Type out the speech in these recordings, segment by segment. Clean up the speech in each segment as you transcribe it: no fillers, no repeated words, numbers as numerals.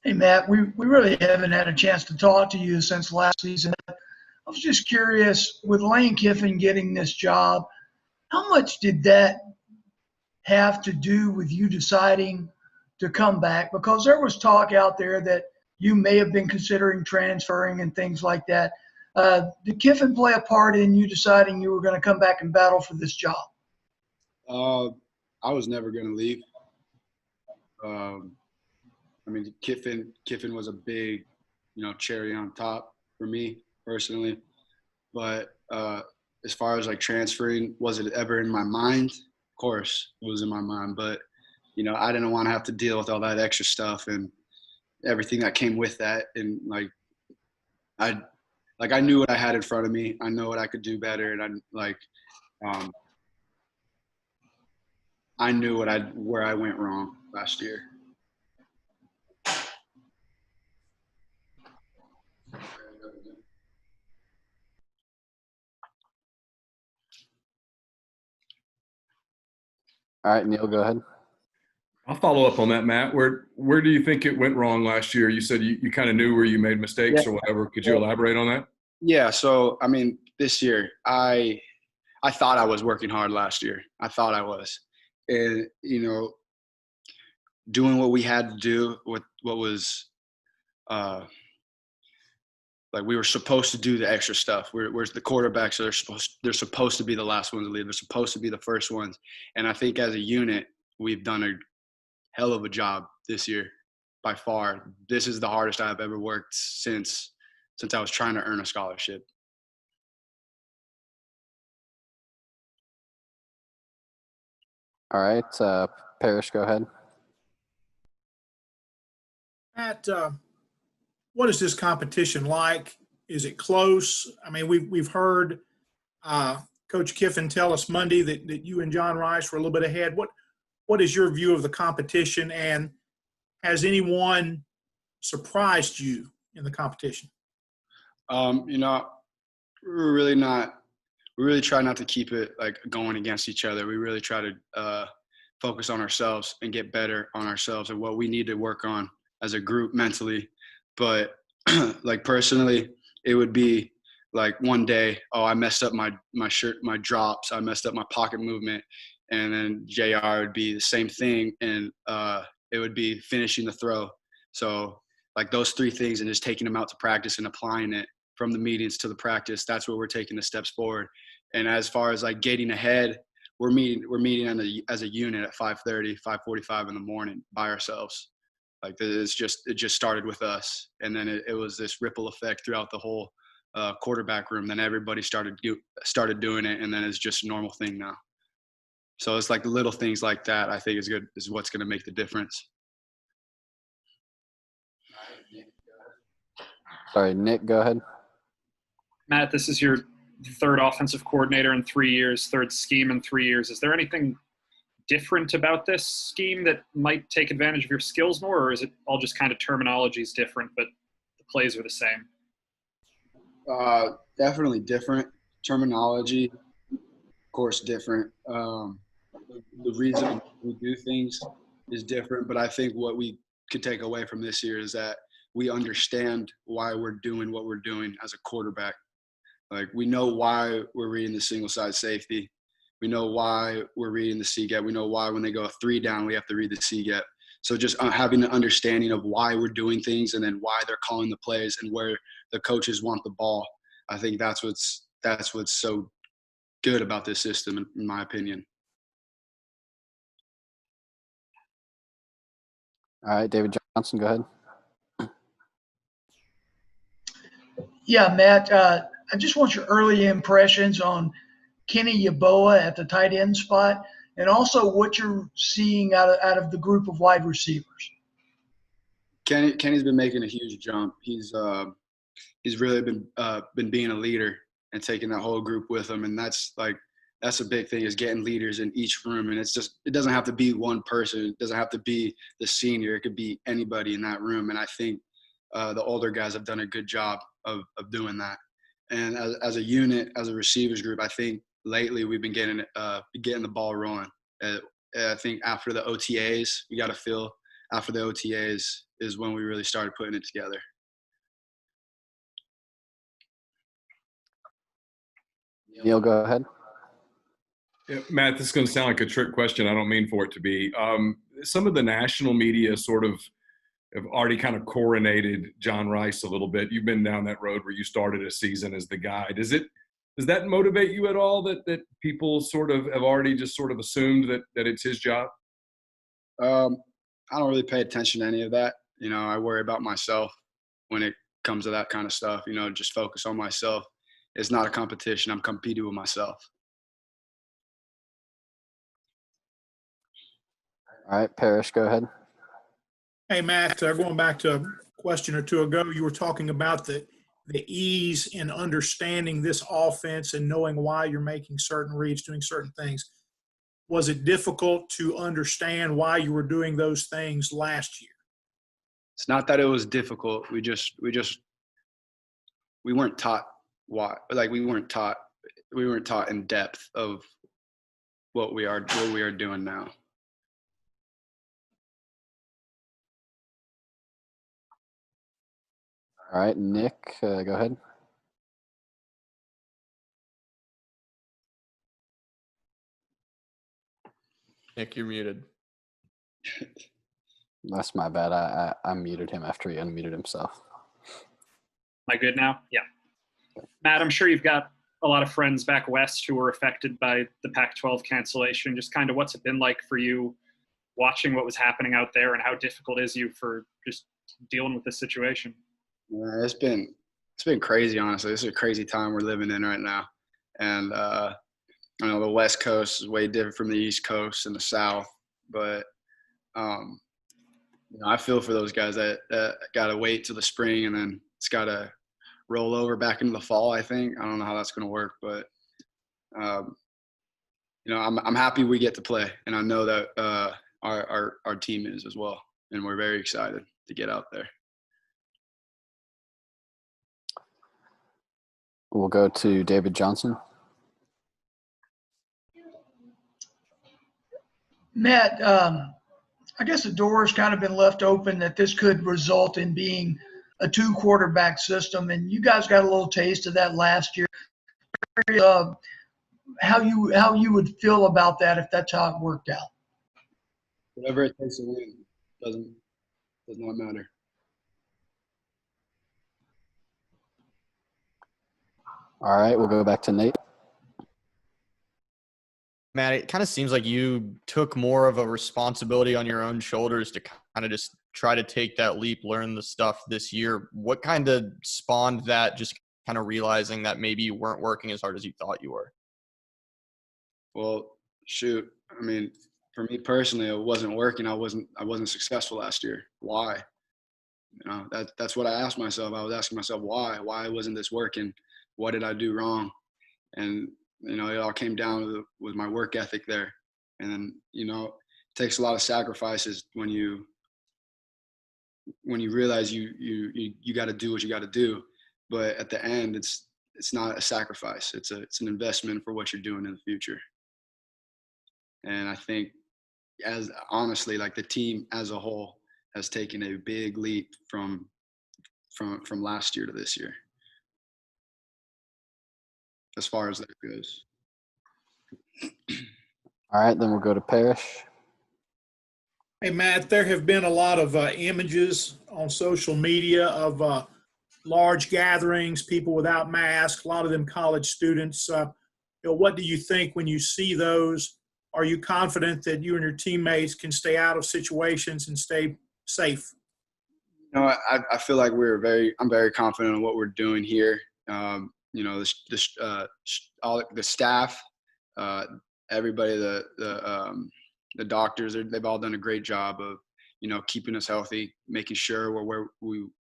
Hey, Matt, we really haven't had a chance to talk to you since last season. I was just curious, with Lane Kiffin getting this job, how much did that have to do with you deciding to come back? Because there was talk out there that you may have been considering transferring and things like that. Did Kiffin play a part in you deciding you were going to come back and battle for this job? Uh, I was never going to leave. Kiffin was a big, cherry on top for me personally. But as far as like transferring, was it ever in my mind? Of course, it was in my mind. But I didn't want to have to deal with all that extra stuff and everything that came with that. And I knew what I had in front of me. I know what I could do better, and I knew where I went wrong last year. All right, Neil, go ahead. I'll follow up on that, Matt. Where do you think it went wrong last year? You said you kind of knew where you made mistakes or whatever. Could you elaborate on that? Yeah. So, this year, I thought I was working hard last year. I thought I was. And, doing what we had to do with what was we were supposed to do the extra stuff. Whereas the quarterbacks they're supposed to be the last ones to leave. They're supposed to be the first ones. And I think as a unit, we've done a hell of a job this year by far. This is the hardest I've ever worked since I was trying to earn a scholarship. All right, Parrish, go ahead. Matt, what is this competition like? Is it close? We've heard Coach Kiffin tell us Monday that you and John Rice were a little bit ahead. What is your view of the competition, and has anyone surprised you in the competition? We really try not to keep it like going against each other. We really try to focus on ourselves and get better on ourselves and what we need to work on as a group mentally. But personally, it would be like one day, I messed up my drops, I messed up my pocket movement, and then JR would be the same thing, and it would be finishing the throw. So those three things, and just taking them out to practice and applying it from the meetings to the practice, that's where we're taking the steps forward. And as far as getting ahead, we're meeting as a unit at 5:30, 5:45 in the morning by ourselves. It just started with us, and then it was this ripple effect throughout the whole quarterback room. Then everybody started doing it, and then it's just a normal thing now. So it's the little things like that I think is what's going to make the difference. Sorry, Nick, go ahead. Matt, this is your third offensive coordinator in 3 years, third scheme in 3 years. Is there anything different about this scheme that might take advantage of your skills more, or is it all just kind of terminology is different, but the plays are the same? Definitely different. Terminology, of course, different. The reason we do things is different, but I think what we could take away from this year is that we understand why we're doing what we're doing as a quarterback. We know why we're reading the single side safety. We know why we're reading the C-gap. We know why when they go 3 down, we have to read the C-gap. So just having an understanding of why we're doing things and then why they're calling the plays and where the coaches want the ball. I think that's what's so good about this system, in my opinion. All right, David Johnson, go ahead. Yeah, Matt, I just want your early impressions on Kenny Yeboah at the tight end spot, and also what you're seeing out of the group of wide receivers. Kenny's been making a huge jump. He's really been being a leader and taking that whole group with him, and that's a big thing, is getting leaders in each room. And it doesn't have to be one person. It doesn't have to be the senior. It could be anybody in that room. And I think the older guys have done a good job of doing that. And as a unit, as a receivers group, I think lately we've been getting the ball rolling. I think after the OTAs, we got to feel after the OTAs is when we really started putting it together. Neil, go ahead. Yeah, Matt, this is going to sound like a trick question. I don't mean for it to be. Some of the national media sort of have already kind of coronated John Rice a little bit. You've been down that road where you started a season as the guy. Does that motivate you at all that people sort of have already just sort of assumed that it's his job? I don't really pay attention to any of that. I worry about myself when it comes to that kind of stuff. Just focus on myself. It's not a competition. I'm competing with myself. All right, Parrish, go ahead. Hey, Matt, going back to a question or two ago, you were talking about the ease in understanding this offense and knowing why you're making certain reads, doing certain things. Was it difficult to understand why you were doing those things last year? It's not that it was difficult. We weren't taught why. Like we weren't taught in depth of what we are doing now. All right, Nick, go ahead. Nick, you're muted. That's my bad. I muted him after he unmuted himself. Am I good now? Yeah. Matt, I'm sure you've got a lot of friends back west who were affected by the Pac-12 cancellation. Just kind of what's it been like for you watching what was happening out there, and how difficult is you for just dealing with this situation? Yeah, it's been crazy, honestly. This is a crazy time we're living in right now. And I know the West Coast is way different from the East Coast and the South, but I feel for those guys that got to wait till the spring, and then it's got to roll over back into the fall, I think. I don't know how that's going to work, but I'm happy we get to play, and I know that our team is as well, and we're very excited to get out there. We'll go to David Johnson. Matt, I guess the door's kind of been left open that this could result in being a 2-quarterback system, and you guys got a little taste of that last year. How you would feel about that if that's how it worked out? Whatever it takes to win does not matter. All right, we'll go back to Nate. Matt, it kind of seems like you took more of a responsibility on your own shoulders to kind of just try to take that leap, learn the stuff this year. What kind of spawned that, just kind of realizing that maybe you weren't working as hard as you thought you were? Well, shoot. I mean, for me personally, it wasn't working. I wasn't successful last year. Why? That's what I asked myself. I was asking myself why. Why wasn't this working? What did I do wrong? And it all came down with my work ethic there. And then it takes a lot of sacrifices when you realize you got to do what you got to do. But at the end, it's not a sacrifice. It's an investment for what you're doing in the future. And I think, as honestly, like the team as a whole has taken a big leap from last year to this year, as far as that goes. All right, then we'll go to Parrish. Hey, Matt, there have been a lot of images on social media of large gatherings, people without masks, a lot of them college students. What do you think when you see those? Are you confident that you and your teammates can stay out of situations and stay safe? I feel like I'm very confident in what we're doing here. All the staff, everybody, the doctors, they've all done a great job of, keeping us healthy, making sure we're where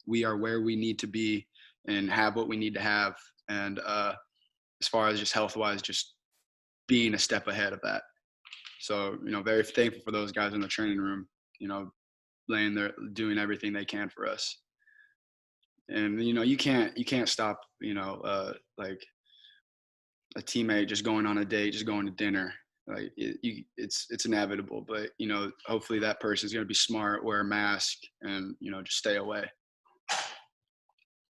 we are where we need to be and have what we need to have. And as far as just health-wise, just being a step ahead of that. So, very thankful for those guys in the training room, laying there, doing everything they can for us. And, you can't stop, like a teammate just going on a date, just going to dinner. like it's inevitable. But hopefully that person is going to be smart, wear a mask, and just stay away.